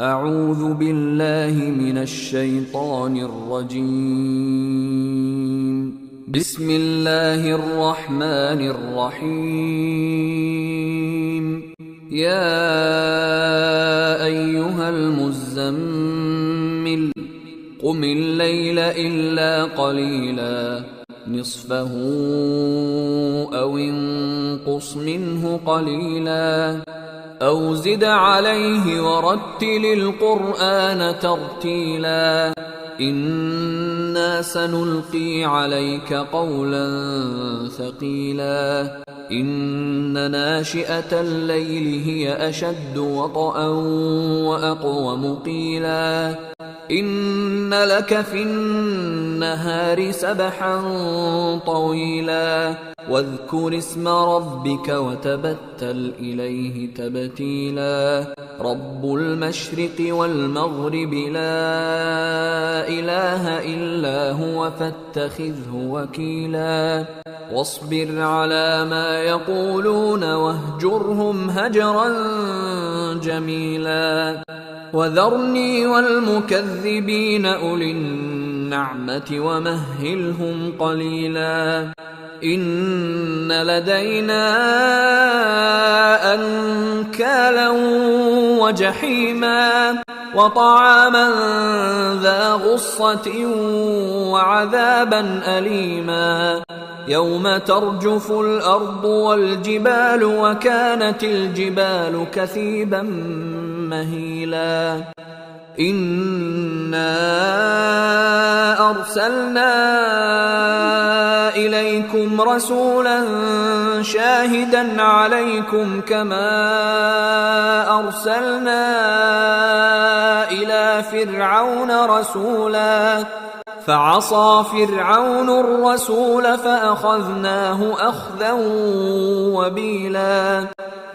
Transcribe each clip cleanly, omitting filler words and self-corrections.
أعوذ بالله من الشيطان الرجيم. بسم الله الرحمن الرحيم. يا أيها المزمل قم الليل إلا قليلا نصفه أو انقص منه قليلا أو زد عليه ورتل القرآن ترتيلا إنا سنلقي عليك قولا ثقيلا إن ناشئة الليل هي أشد وطئا وأقوم قيلا إن لك في النهار سبحا طويلا واذكر اسم ربك وتبتل إليه تبتيلا رب المشرق والمغرب لا إله إلا هو فاتخذه وكيلا واصبر على ما يقولون واهجرهم هجرا جميلا وذرني والمكذبين أولي النعمة ومهلهم قليلا إن لدينا أنكالا وجحيما وطعاما ذا غصة وعذابا أليما يوم ترجف الأرض والجبال وكانت الجبال كثيبا مهيلا إنا أرسلنا إليكم رسولا شاهدا عليكم كما أرسلنا إلى فرعون رسولا فعصى فرعون الرسول فأخذناه أخذا وبيلا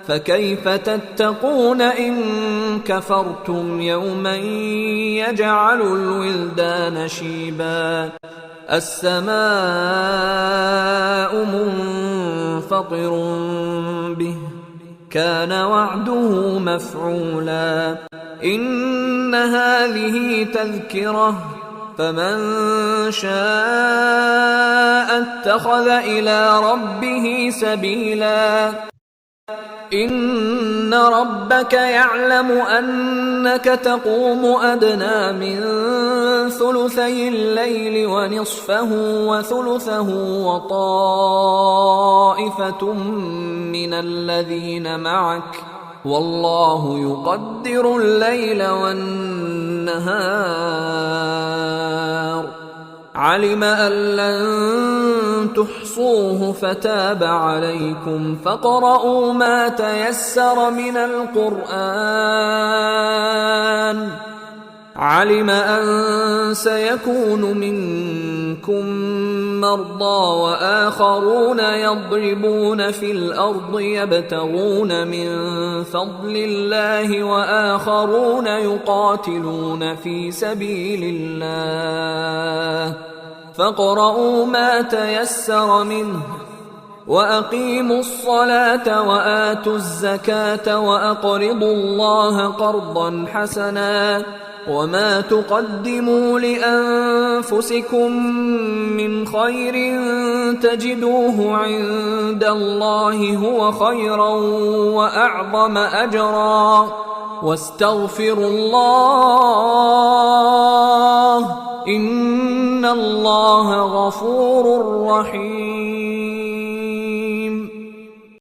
فكيف تتقون إن كفرتم يوما يجعل الولدان شيبا السماء منفطر به كان وعده مفعولا إن هذه تذكرة فمن شاء اتخذ إلى ربه سبيلا إن ربك يعلم أنك تقوم أدنى من ثلثي الليل ونصفه وثلثه وطائفة من الذين معك والله يقدر الليل والنهار علم أن لن تحصوه فتاب عليكم فاقرؤوا ما تيسر من القرآن علم أن سيكون منكم مرضى وآخرون يضربون في الأرض يبتغون من فضل الله وآخرون يقاتلون في سبيل الله فاقرؤوا ما تيسر منه وأقيموا الصلاة وآتوا الزكاة وأقرضوا الله قرضا حسنا وما تقدموا لأنفسكم من خير تجدوه عند الله هو خيرا وأعظم أجرا واستغفروا الله إن الله غفور رحيم.